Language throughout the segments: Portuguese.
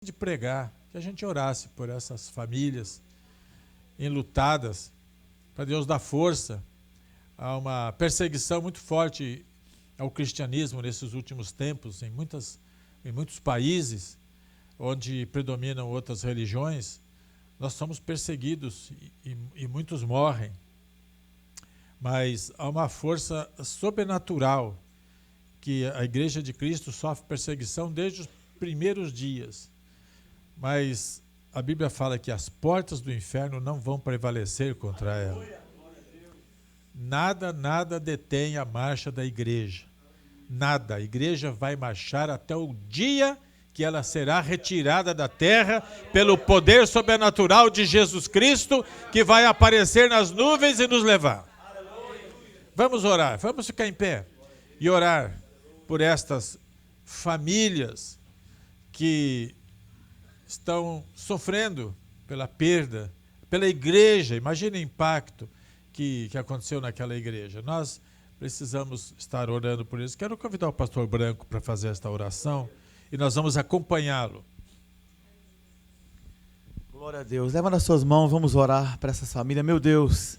de pregar, que a gente orasse por essas famílias enlutadas, para Deus dar força. Há uma perseguição muito forte ao cristianismo nesses últimos tempos, em muitos países onde predominam outras religiões. Nós somos perseguidos e muitos morrem. Mas há uma força sobrenatural que a Igreja de Cristo sofre perseguição desde os primeiros dias. Mas a Bíblia fala que as portas do inferno não vão prevalecer contra ela. Nada detém a marcha da igreja. Nada. A igreja vai marchar até o dia que ela será retirada da terra pelo poder sobrenatural de Jesus Cristo, que vai aparecer nas nuvens e nos levar. Vamos orar, vamos ficar em pé e orar por estas famílias que estão sofrendo pela perda, pela igreja. Imagina o impacto que aconteceu naquela igreja. Nós precisamos estar orando por isso. Quero convidar o pastor Branco para fazer esta oração e nós vamos acompanhá-lo. Glória a Deus. Leva nas suas mãos, vamos orar para essas famílias. Meu Deus,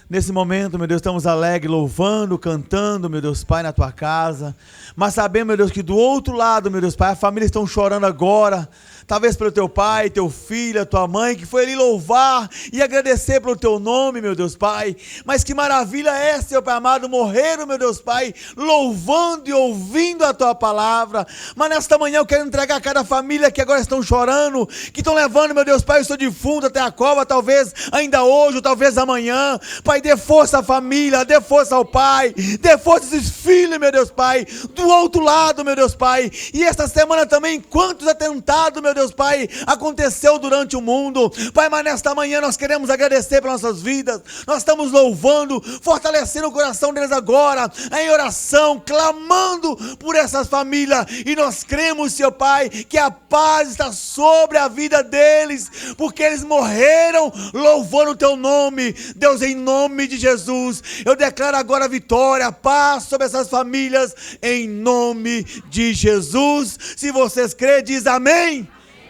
nesse momento, meu Deus, estamos alegres, louvando, cantando, meu Deus, Pai, na tua casa. Mas sabemos, meu Deus, que do outro lado, meu Deus, Pai, as famílias estão chorando agora. Talvez pelo teu pai, teu filho, a tua mãe, que foi ali louvar e agradecer pelo teu nome, meu Deus, Pai. Mas que maravilha é, Senhor Pai amado, morreram, meu Deus, Pai, louvando e ouvindo a tua palavra. Mas nesta manhã eu quero entregar a cada família que agora estão chorando, que estão levando, meu Deus, Pai, o seu defunto até a cova, talvez ainda hoje, ou talvez amanhã. Pai, dê força à família, dê força ao pai, dê força a esses filhos, meu Deus, Pai, do outro lado, meu Deus, Pai. E esta semana também, quantos atentados, meu Deus, Pai, aconteceu durante o mundo. Pai, mas nesta manhã nós queremos agradecer pelas nossas vidas. Nós estamos louvando, fortalecendo o coração deles agora, em oração, clamando por essas famílias. E nós cremos, Senhor Pai, que a paz está sobre a vida deles, porque eles morreram louvando o teu nome. Deus, em nome de Jesus, eu declaro agora a vitória, a paz sobre essas famílias, em nome de Jesus. Se vocês crêem, diz amém.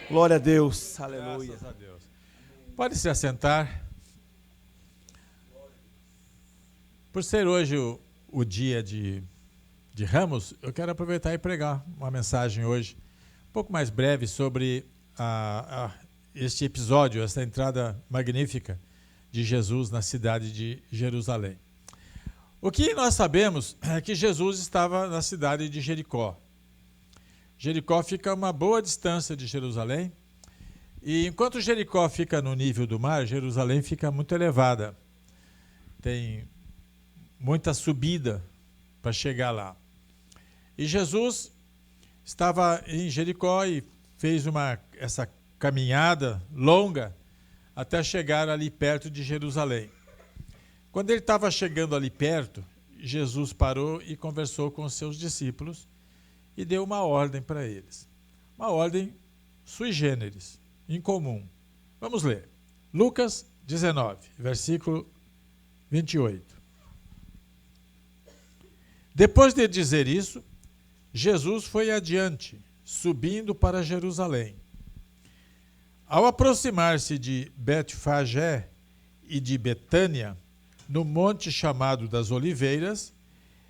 Glória a Deus, aleluia. Graças a Deus. Pode se assentar. Por ser hoje o dia de Ramos, eu quero aproveitar e pregar uma mensagem hoje, um pouco mais breve, sobre este episódio, esta entrada magnífica de Jesus na cidade de Jerusalém. O que nós sabemos é que Jesus estava na cidade de Jericó. Jericó fica a uma boa distância de Jerusalém, e enquanto Jericó fica no nível do mar, Jerusalém fica muito elevada. Tem muita subida para chegar lá. E Jesus estava em Jericó e fez essa caminhada longa até chegar ali perto de Jerusalém. Quando ele estava chegando ali perto, Jesus parou e conversou com os seus discípulos e deu uma ordem para eles. Uma ordem sui generis, incomum. Vamos ler. Lucas 19, versículo 28. Depois de dizer isso, Jesus foi adiante, subindo para Jerusalém. Ao aproximar-se de Betfagé e de Betânia, no monte chamado das Oliveiras,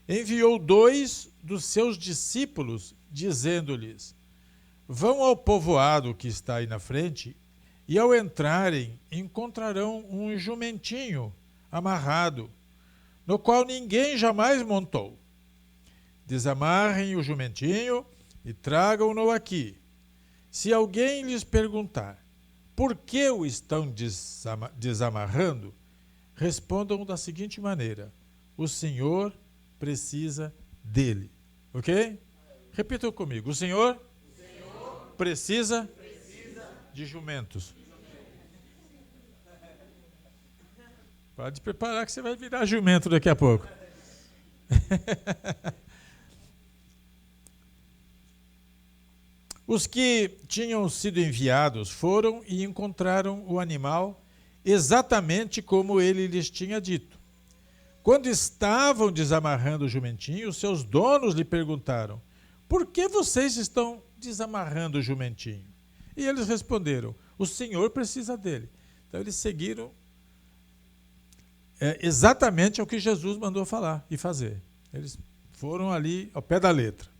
enviou 2 dos seus discípulos, dizendo-lhes: vão ao povoado que está aí na frente, e ao entrarem encontrarão um jumentinho amarrado, no qual ninguém jamais montou. Desamarrem o jumentinho e tragam-no aqui. Se alguém lhes perguntar por que o estão desamarrando, respondam da seguinte maneira: o Senhor precisa dele. Ok? Repitam comigo. O Senhor precisa de jumentos. Pode preparar que você vai virar jumento daqui a pouco. Os que tinham sido enviados foram e encontraram o animal exatamente como ele lhes tinha dito. Quando estavam desamarrando o jumentinho, seus donos lhe perguntaram: por que vocês estão desamarrando o jumentinho? E eles responderam: o Senhor precisa dele. Então eles seguiram exatamente o que Jesus mandou falar e fazer. Eles foram ali ao pé da letra.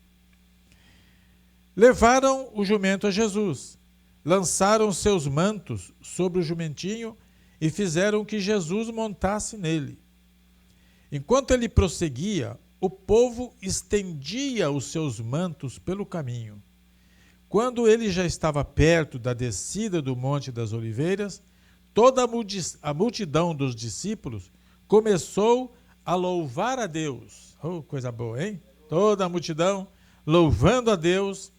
Levaram o jumento a Jesus, lançaram seus mantos sobre o jumentinho e fizeram que Jesus montasse nele. Enquanto ele prosseguia, o povo estendia os seus mantos pelo caminho. Quando ele já estava perto da descida do Monte das Oliveiras, toda a multidão dos discípulos começou a louvar a Deus. Oh, coisa boa, hein? Toda a multidão louvando a Deus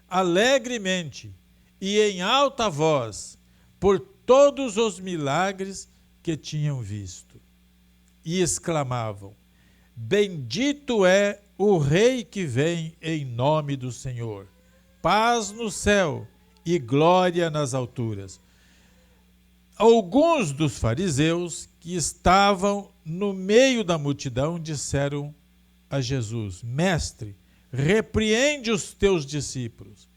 alegremente e em alta voz por todos os milagres que tinham visto. E exclamavam: bendito é o Rei que vem em nome do Senhor. Paz no céu e glória nas alturas. Alguns dos fariseus que estavam no meio da multidão disseram a Jesus: Mestre, repreende os teus discípulos.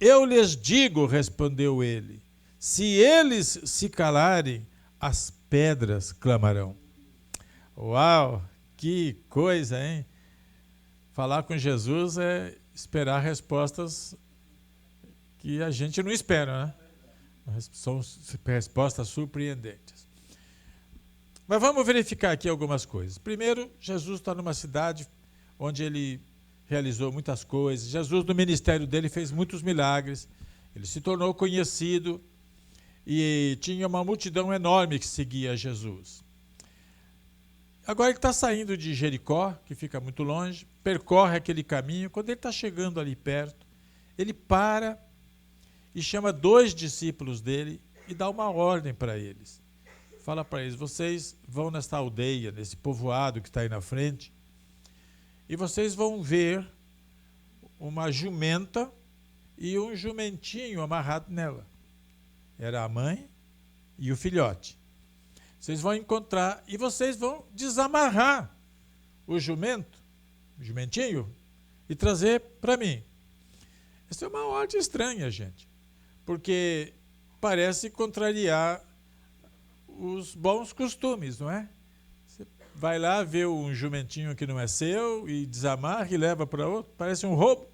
Eu lhes digo, respondeu ele, se eles se calarem, as pedras clamarão. Uau, que coisa, hein? Falar com Jesus é esperar respostas que a gente não espera, né? São respostas surpreendentes. Mas vamos verificar aqui algumas coisas. Primeiro, Jesus está numa cidade onde ele realizou muitas coisas. Jesus, no ministério dele, fez muitos milagres. Ele se tornou conhecido e tinha uma multidão enorme que seguia Jesus. Agora ele está saindo de Jericó, que fica muito longe, percorre aquele caminho. Quando ele está chegando ali perto, ele para e chama 2 discípulos dele e dá uma ordem para eles. Fala para eles: vocês vão nesta aldeia, nesse povoado que está aí na frente, e vocês vão ver uma jumenta e um jumentinho amarrado nela. Era a mãe e o filhote. Vocês vão encontrar e vocês vão desamarrar o jumentinho, e trazer para mim. Isso é uma ordem estranha, gente, porque parece contrariar os bons costumes, não é? Você vai lá ver um jumentinho que não é seu e desamarra e leva para outro. Parece um roubo.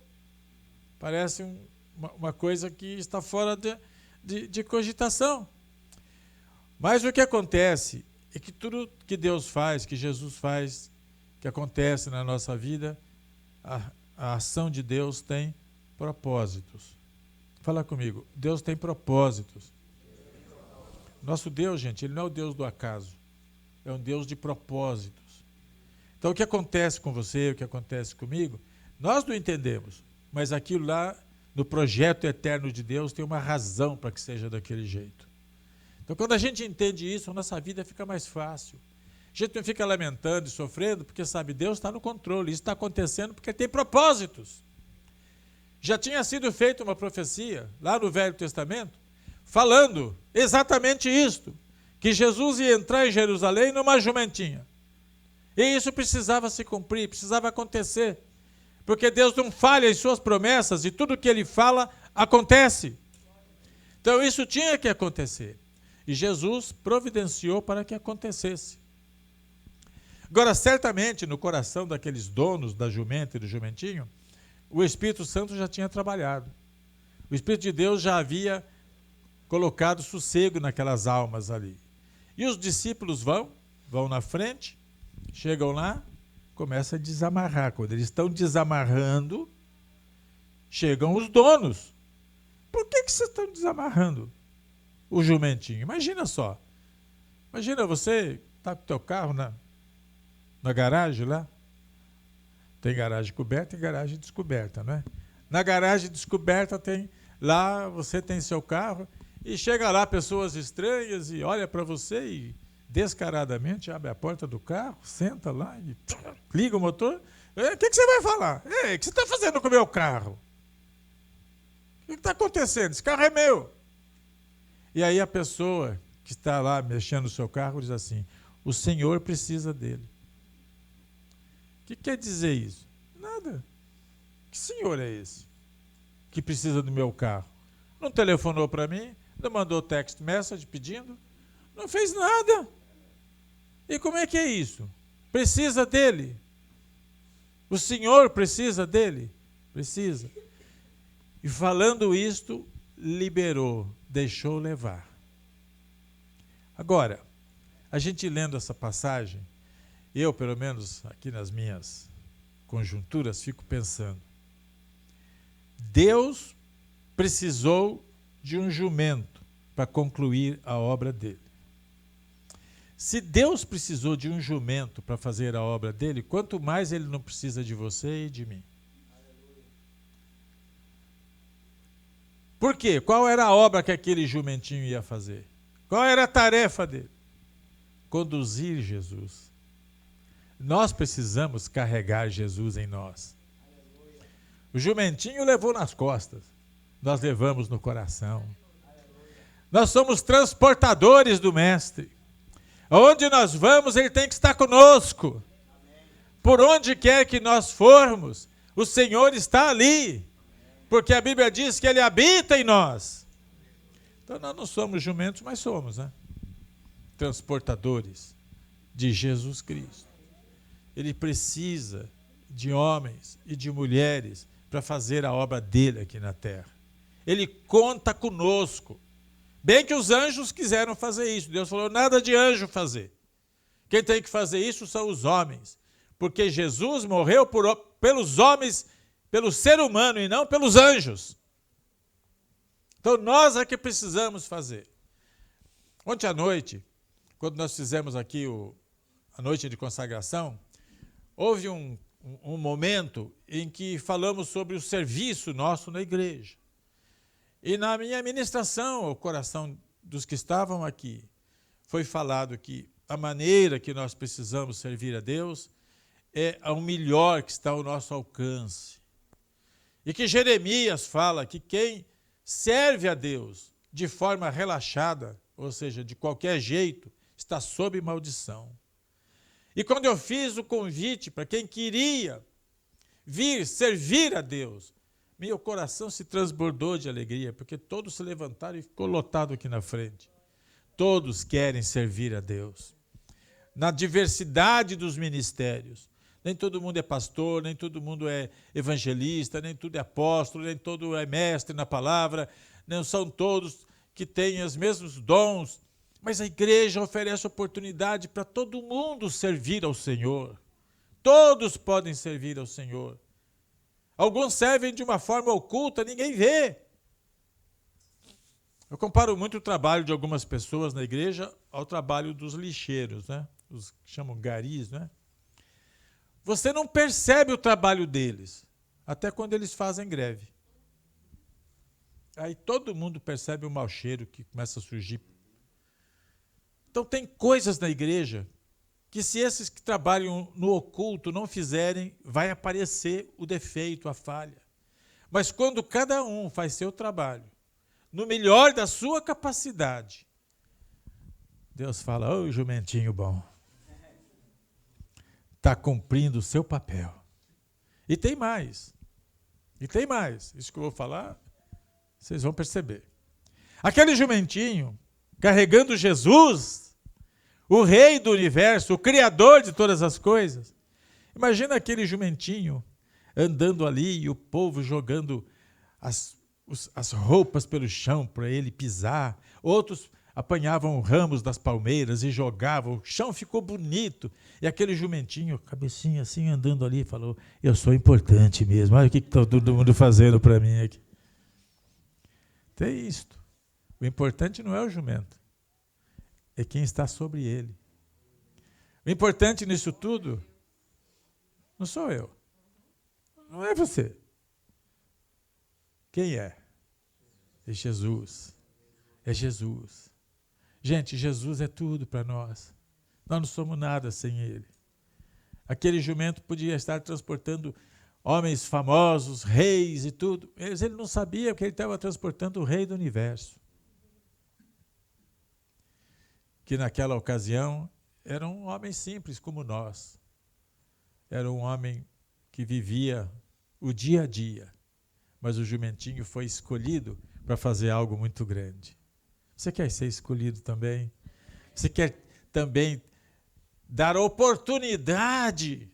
Parece uma coisa que está fora de cogitação. Mas o que acontece é que tudo que Deus faz, que Jesus faz, que acontece na nossa vida, a ação de Deus tem propósitos. Fala comigo, Deus tem propósitos. Nosso Deus, gente, ele não é o Deus do acaso, é um Deus de propósitos. Então o que acontece com você, o que acontece comigo, nós não entendemos, mas aquilo lá, no projeto eterno de Deus, tem uma razão para que seja daquele jeito. Então quando a gente entende isso, a nossa vida fica mais fácil. A gente não fica lamentando e sofrendo, porque sabe, Deus está no controle, isso está acontecendo porque tem propósitos. Já tinha sido feita uma profecia, lá no Velho Testamento, falando exatamente isto, que Jesus ia entrar em Jerusalém numa jumentinha. E isso precisava se cumprir, precisava acontecer, porque Deus não falha em suas promessas e tudo que ele fala acontece. Então isso tinha que acontecer. E Jesus providenciou para que acontecesse. Agora, certamente, no coração daqueles donos da jumenta e do jumentinho, o Espírito Santo já tinha trabalhado. O Espírito de Deus já havia colocado sossego naquelas almas ali. E os discípulos vão na frente, chegam lá, começam a desamarrar. Quando eles estão desamarrando, chegam os donos. Por que vocês estão desamarrando o jumentinho? Imagina só. Imagina você está com o teu carro na garagem lá. Tem garagem coberta e garagem descoberta, não é? Na garagem descoberta lá você tem seu carro e chega lá pessoas estranhas e olha para você e descaradamente abre a porta do carro, senta lá e liga o motor. O que você vai falar? Ei, o que você está fazendo com o meu carro? O que está acontecendo? Esse carro é meu. E aí a pessoa que está lá mexendo no seu carro diz assim: o Senhor precisa dele. O que quer dizer isso? Nada. Que senhor é esse que precisa do meu carro? não telefonou para mim, não mandou text message pedindo, não fez nada. E como é que é isso? Precisa dele. O Senhor precisa dele? Precisa. E falando isto, liberou, deixou levar. Agora, a gente lendo essa passagem, eu, pelo menos aqui nas minhas conjunturas, fico pensando, Deus precisou de um jumento para concluir a obra dele. Se Deus precisou de um jumento para fazer a obra dele, quanto mais ele não precisa de você e de mim. Por quê? Qual era a obra que aquele jumentinho ia fazer? Qual era a tarefa dele? Conduzir Jesus. Nós precisamos carregar Jesus em nós. O jumentinho levou nas costas, nós levamos no coração. Nós somos transportadores do Mestre. Onde nós vamos, ele tem que estar conosco. Por onde quer que nós formos, o Senhor está ali. Porque a Bíblia diz que ele habita em nós. Então nós não somos jumentos, mas somos, né? Transportadores de Jesus Cristo. Ele precisa de homens e de mulheres para fazer a obra dele aqui na terra. Ele conta conosco. Bem que os anjos quiseram fazer isso. Deus falou, nada de anjo fazer. Quem tem que fazer isso são os homens. Porque Jesus morreu pelos homens, pelo ser humano e não pelos anjos. Então nós é que precisamos fazer. Ontem à noite, quando nós fizemos aqui a noite de consagração, houve um momento em que falamos sobre o serviço nosso na igreja. E na minha ministração ao coração dos que estavam aqui, foi falado que a maneira que nós precisamos servir a Deus é o melhor que está ao nosso alcance. E que Jeremias fala que quem serve a Deus de forma relaxada, ou seja, de qualquer jeito, está sob maldição. E quando eu fiz o convite para quem queria vir servir a Deus, meu coração se transbordou de alegria, porque todos se levantaram e ficou lotado aqui na frente. Todos querem servir a Deus. Na diversidade dos ministérios. Nem todo mundo é pastor, nem todo mundo é evangelista, nem tudo é apóstolo, nem todo é mestre na palavra, não são todos que têm os mesmos dons, mas a igreja oferece oportunidade para todo mundo servir ao Senhor. Todos podem servir ao Senhor. Alguns servem de uma forma oculta, ninguém vê. Eu comparo muito o trabalho de algumas pessoas na igreja ao trabalho dos lixeiros, né? Os que chamam garis, né? Você não percebe o trabalho deles, até quando eles fazem greve. Aí todo mundo percebe o mau cheiro que começa a surgir. Então tem coisas na igreja que se esses que trabalham no oculto não fizerem, vai aparecer o defeito, a falha. Mas quando cada um faz seu trabalho, no melhor da sua capacidade, Deus fala, ô jumentinho bom, está cumprindo o seu papel. E tem mais. Isso que eu vou falar, vocês vão perceber. Aquele jumentinho, carregando Jesus, o rei do universo, o criador de todas as coisas. Imagina aquele jumentinho andando ali e o povo jogando as roupas pelo chão para ele pisar. Outros apanhavam ramos das palmeiras e jogavam. O chão ficou bonito. E aquele jumentinho, cabecinha assim, andando ali, falou, eu sou importante mesmo. Olha o que está todo mundo fazendo para mim aqui. Tem isto. O importante não é o jumento. É quem está sobre ele. O importante nisso tudo não sou eu. Não é você. Quem é? É Jesus. É Jesus. Gente, Jesus é tudo para nós. Nós não somos nada sem ele. Aquele jumento podia estar transportando homens famosos, reis e tudo. Mas ele não sabia que ele estava transportando o rei do universo. Que naquela ocasião era um homem simples como nós. Era um homem que vivia o dia a dia. Mas o jumentinho foi escolhido para fazer algo muito grande. Você quer ser escolhido também? Você quer também dar oportunidade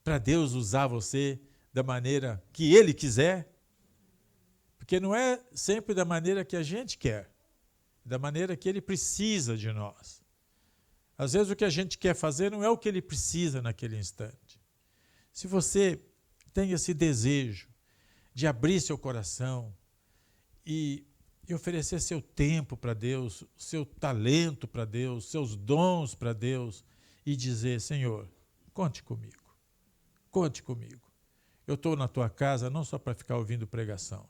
para Deus usar você da maneira que Ele quiser? Porque não é sempre da maneira que a gente quer, da maneira que Ele precisa de nós. Às vezes o que a gente quer fazer não é o que Ele precisa naquele instante. Se você tem esse desejo de abrir seu coração e oferecer seu tempo para Deus, seu talento para Deus, seus dons para Deus, e dizer: Senhor, conte comigo, conte comigo. Eu estou na tua casa não só para ficar ouvindo pregação,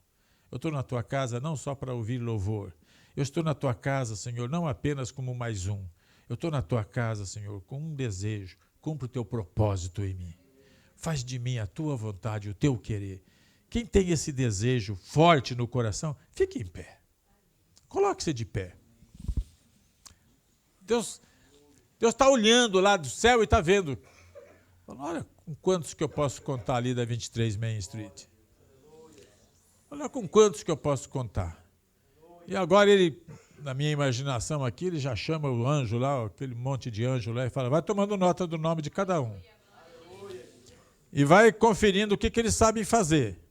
eu estou na tua casa não só para ouvir louvor, eu estou na tua casa, Senhor, não apenas como mais um, eu estou na tua casa, Senhor, com um desejo: cumpre o teu propósito em mim, faz de mim a tua vontade, o teu querer. Quem tem esse desejo forte no coração, fique em pé. Coloque-se de pé. Deus está olhando lá do céu e está vendo. Olha com quantos que eu posso contar ali da 23 Main Street. Olha com quantos que eu posso contar. E agora ele, na minha imaginação aqui, ele já chama o anjo lá, aquele monte de anjo lá, e fala: vai tomando nota do nome de cada um. E vai conferindo o que eles sabem fazer.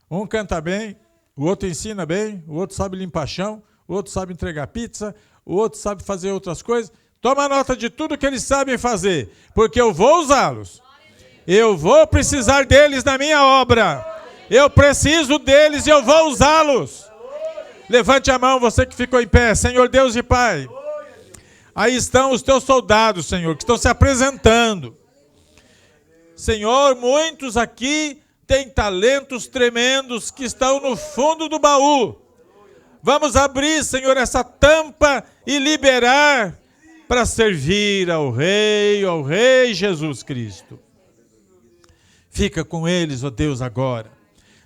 Um canta bem, o outro ensina bem, o outro sabe limpar chão, o outro sabe entregar pizza, o outro sabe fazer outras coisas. Toma nota de tudo que eles sabem fazer, porque eu vou usá-los. Eu vou precisar deles na minha obra. Eu preciso deles e eu vou usá-los. Levante a mão, você que ficou em pé. Senhor Deus e Pai, aí estão os teus soldados, Senhor, que estão se apresentando. Senhor, muitos aqui têm talentos tremendos que estão no fundo do baú. Vamos abrir, Senhor, essa tampa e liberar para servir ao Rei Jesus Cristo. Fica com eles, ó Deus, agora.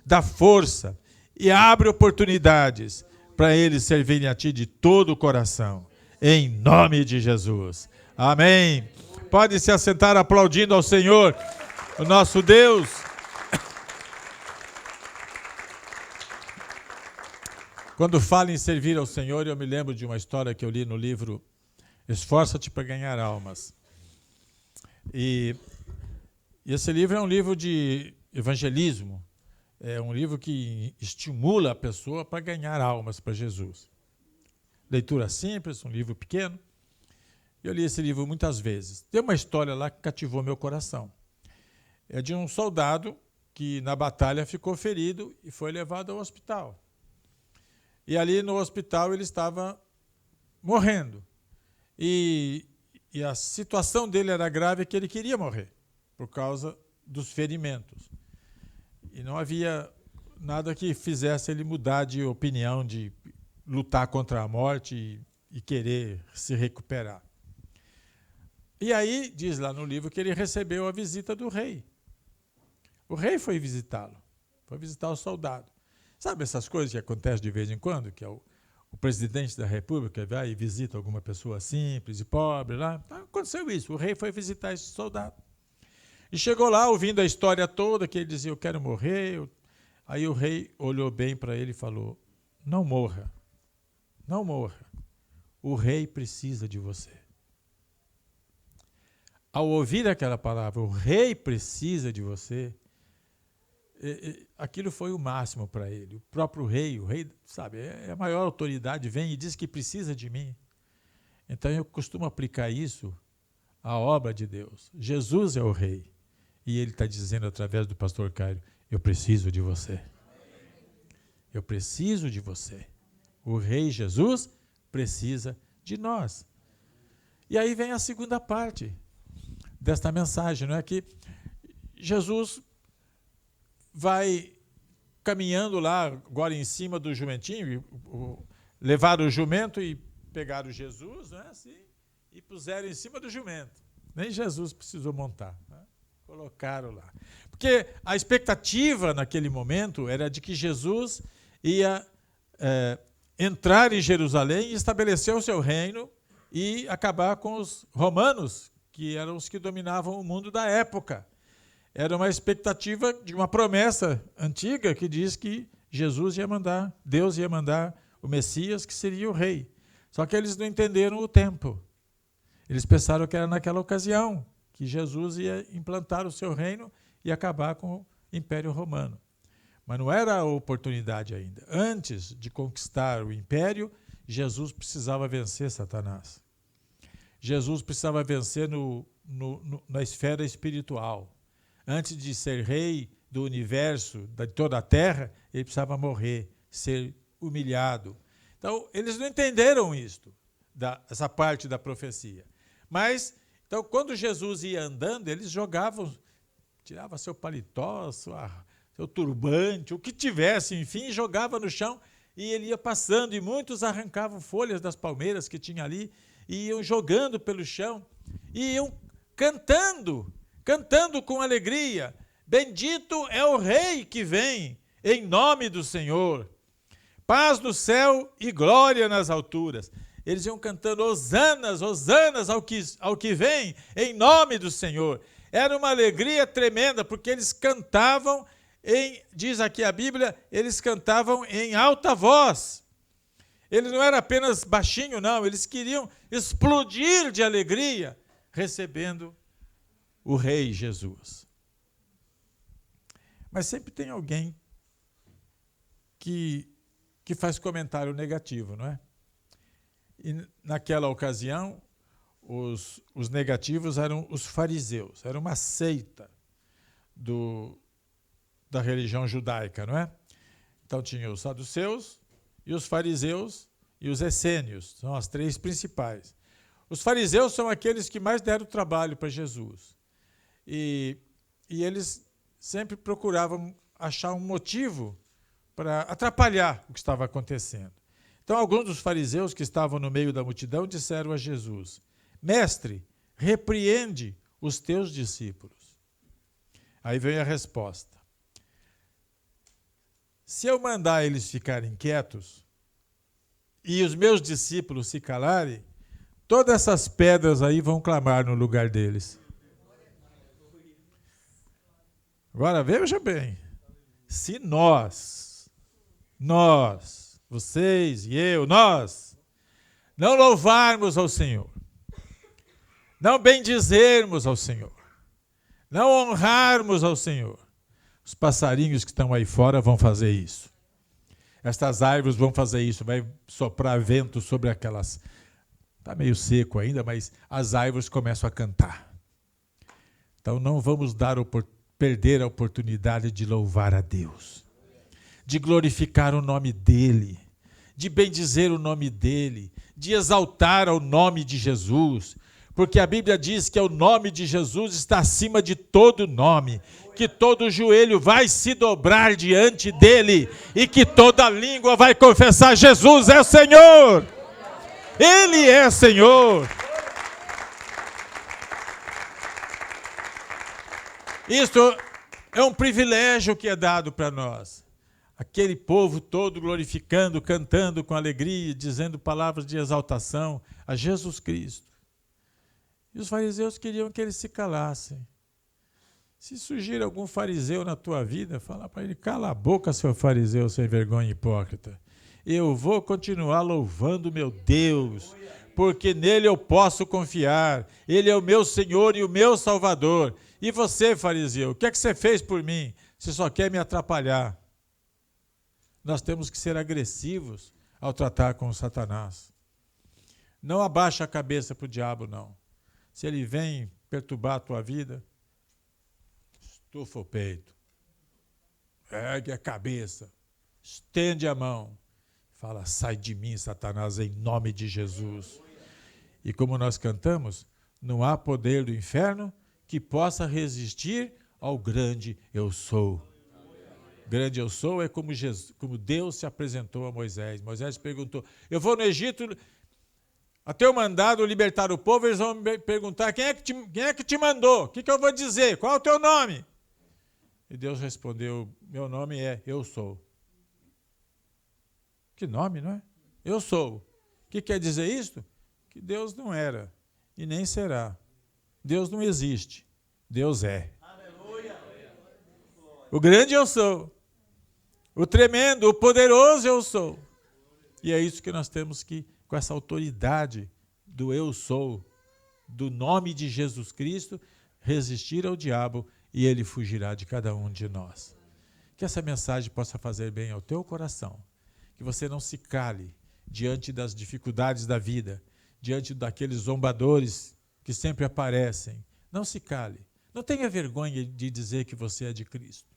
Dá força e abre oportunidades para eles servirem a Ti de todo o coração. Em nome de Jesus. Amém. Pode se assentar aplaudindo ao Senhor, o nosso Deus. Quando falo em servir ao Senhor, eu me lembro de uma história que eu li no livro Esforça-te para Ganhar Almas. E esse livro é um livro de evangelismo, é um livro que estimula a pessoa para ganhar almas para Jesus. Leitura simples, um livro pequeno. Eu li esse livro muitas vezes. Tem uma história lá que cativou meu coração. É de um soldado que na batalha ficou ferido e foi levado ao hospital. E ali no hospital ele estava morrendo. E a situação dele era grave, que ele queria morrer, por causa dos ferimentos. E não havia nada que fizesse ele mudar de opinião, de lutar contra a morte e querer se recuperar. E aí, diz lá no livro que ele recebeu a visita do rei. O rei foi visitá-lo, foi visitar o soldado. Sabe essas coisas que acontecem de vez em quando, que é o presidente da República vai e visita alguma pessoa simples e pobre lá? Aconteceu isso, o rei foi visitar esse soldado. E chegou lá, ouvindo a história toda, que ele dizia: eu quero morrer. Aí o rei olhou bem para ele e falou: não morra, não morra. O rei precisa de você. Ao ouvir aquela palavra, o rei precisa de você, aquilo foi o máximo para ele. O próprio rei, sabe, é a maior autoridade, vem e diz que precisa de mim. Então eu costumo aplicar isso à obra de Deus. Jesus é o rei. E ele está dizendo através do pastor Caio: eu preciso de você. Eu preciso de você. O rei Jesus precisa de nós. E aí vem a segunda parte desta mensagem, não é? Que Jesus vai caminhando lá, agora em cima do jumentinho, levaram o jumento e pegaram Jesus, não é assim? E puseram em cima do jumento. Nem Jesus precisou montar, né? Colocaram lá. Porque a expectativa naquele momento era de que Jesus ia entrar em Jerusalém e estabelecer o seu reino e acabar com os romanos, que eram os que dominavam o mundo da época. Era uma expectativa de uma promessa antiga que diz que Deus ia mandar o Messias, que seria o rei. Só que eles não entenderam o tempo. Eles pensaram que era naquela ocasião que Jesus ia implantar o seu reino e acabar com o Império Romano. Mas não era a oportunidade ainda. Antes de conquistar o império, Jesus precisava vencer Satanás. Jesus precisava vencer na esfera espiritual. Antes de ser rei do universo, de toda a terra, ele precisava morrer, ser humilhado. Então, eles não entenderam isto, essa parte da profecia. Mas, então, quando Jesus ia andando, eles jogavam, tirava seu paletó, seu turbante, o que tivesse, enfim, jogava no chão e ele ia passando. E muitos arrancavam folhas das palmeiras que tinha ali e iam jogando pelo chão e iam cantando com alegria. Bendito é o Rei que vem, em nome do Senhor. Paz no céu e glória nas alturas. Eles iam cantando hosanas, hosanas ao que vem, em nome do Senhor. Era uma alegria tremenda, porque eles cantavam, diz aqui a Bíblia, eles cantavam em alta voz. Ele não era apenas baixinho, não, eles queriam explodir de alegria, recebendo o Rei Jesus. Mas sempre tem alguém que faz comentário negativo, não é? E naquela ocasião, os negativos eram os fariseus, era uma seita da religião judaica, não é? Então tinha os saduceus e os fariseus e os essênios, são as três principais. Os fariseus são aqueles que mais deram trabalho para Jesus. E eles sempre procuravam achar um motivo para atrapalhar o que estava acontecendo. Então, alguns dos fariseus que estavam no meio da multidão disseram a Jesus: Mestre, repreende os teus discípulos. Aí vem a resposta: se eu mandar eles ficarem quietos e os meus discípulos se calarem, todas essas pedras aí vão clamar no lugar deles. Agora veja bem, se nós, vocês e eu, nós, não louvarmos ao Senhor, não bendizermos ao Senhor, não honrarmos ao Senhor, os passarinhos que estão aí fora vão fazer isso. Estas árvores vão fazer isso, vai soprar vento sobre aquelas. Está meio seco ainda, mas as árvores começam a cantar. Então não vamos perder a oportunidade de louvar a Deus, de glorificar o nome dEle, de bendizer o nome dEle, de exaltar o nome de Jesus, porque a Bíblia diz que o nome de Jesus está acima de todo nome, que todo joelho vai se dobrar diante dEle e que toda língua vai confessar: Jesus é o Senhor, Ele é Senhor. Isto é um privilégio que é dado para nós. Aquele povo todo glorificando, cantando com alegria, dizendo palavras de exaltação a Jesus Cristo. E os fariseus queriam que eles se calassem. Se surgir algum fariseu na tua vida, fala para ele: cala a boca, seu fariseu sem vergonha e hipócrita. Eu vou continuar louvando meu Deus, porque nele eu posso confiar. Ele é o meu Senhor e o meu Salvador. E você, fariseu, o que é que você fez por mim? Você só quer me atrapalhar. Nós temos que ser agressivos ao tratar com o Satanás. Não abaixa a cabeça para o diabo, não. Se ele vem perturbar a tua vida, estufa o peito, ergue a cabeça, estende a mão, fala: sai de mim, Satanás, em nome de Jesus. E como nós cantamos, não há poder do inferno que possa resistir ao grande eu sou. Grande eu sou é como Deus se apresentou a Moisés. Moisés perguntou: eu vou no Egito, a teu mandado libertar o povo, eles vão me perguntar: quem é que te mandou? O que eu vou dizer? Qual é o teu nome? E Deus respondeu: meu nome é Eu Sou. Que nome, não é? Eu sou. O que quer dizer isto? Que Deus não era e nem será. Deus não existe. Deus é. Aleluia. O grande eu sou. O tremendo, o poderoso eu sou. E é isso que nós temos que, com essa autoridade do eu sou, do nome de Jesus Cristo, resistir ao diabo e ele fugirá de cada um de nós. Que essa mensagem possa fazer bem ao teu coração. Que você não se cale diante das dificuldades da vida, diante daqueles zombadores que sempre aparecem. Não se cale. Não tenha vergonha de dizer que você é de Cristo.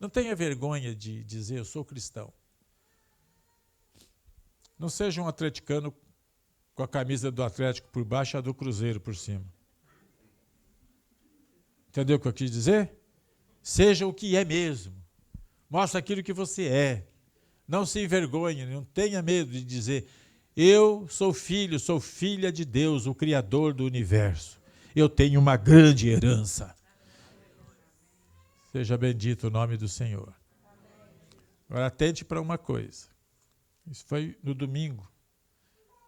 Não tenha vergonha de dizer eu sou cristão. Não seja um atleticano com a camisa do Atlético por baixo e a do Cruzeiro por cima. Entendeu o que eu quis dizer? Seja o que é mesmo. Mostre aquilo que você é. Não se envergonhe, não tenha medo de dizer eu sou filho, sou filha de Deus, o Criador do universo. Eu tenho uma grande herança. Seja bendito o nome do Senhor. Agora atente para uma coisa. Isso foi no domingo.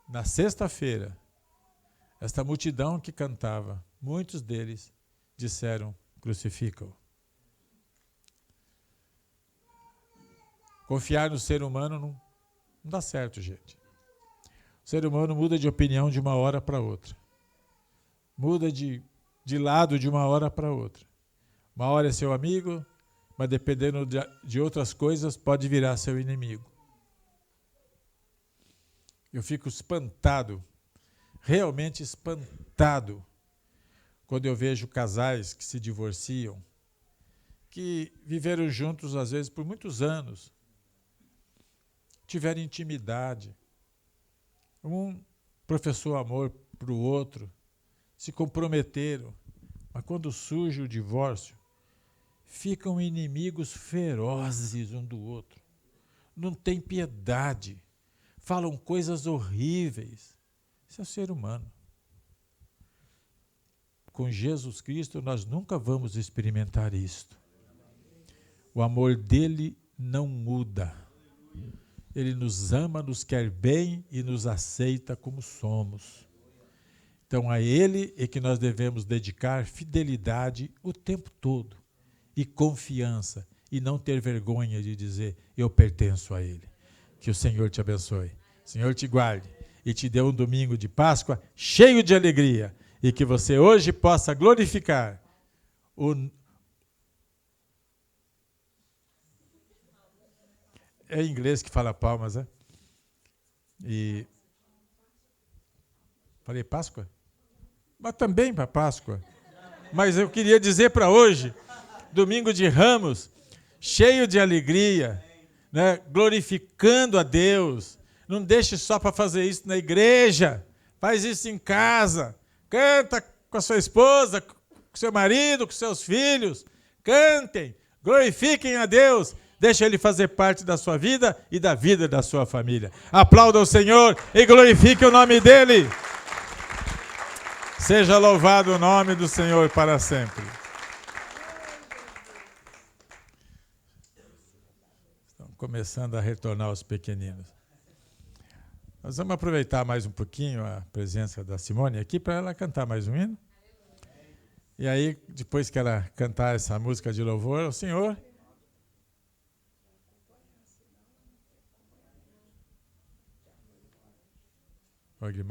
Na sexta-feira, esta multidão que cantava, muitos deles disseram, crucifica-o. Confiar no ser humano não dá certo, gente. O ser humano muda de opinião de uma hora para outra. Muda de lado de uma hora para outra. Uma hora é seu amigo, mas dependendo de outras coisas, pode virar seu inimigo. Eu fico espantado, realmente espantado, quando eu vejo casais que se divorciam, que viveram juntos, às vezes, por muitos anos, tiveram intimidade. Um professou amor para o outro, se comprometeram, mas quando surge o divórcio, ficam inimigos ferozes um do outro. Não tem piedade. Falam coisas horríveis. Isso é o ser humano. Com Jesus Cristo, nós nunca vamos experimentar isto. O amor dele não muda. Ele nos ama, nos quer bem e nos aceita como somos. Então, a ele é que nós devemos dedicar fidelidade o tempo todo. E confiança. E não ter vergonha de dizer, eu pertenço a ele. Que o Senhor te abençoe. O Senhor te guarde e te dê um domingo de Páscoa cheio de alegria. E que você hoje possa glorificar o... É em inglês que fala palmas, né? E... Falei Páscoa? Mas também para Páscoa. Mas eu queria dizer para hoje, domingo de Ramos, cheio de alegria, né? Glorificando a Deus. Não deixe só para fazer isso na igreja. Faz isso em casa. Canta com a sua esposa, com seu marido, com seus filhos. Cantem, glorifiquem a Deus. Deixa Ele fazer parte da sua vida e da vida da sua família. Aplauda o Senhor e glorifique o nome dEle. Seja louvado o nome do Senhor para sempre. Estão começando a retornar os pequeninos. Nós vamos aproveitar mais um pouquinho a presença da Simone aqui para ela cantar mais um hino. E aí, depois que ela cantar essa música de louvor ao Senhor,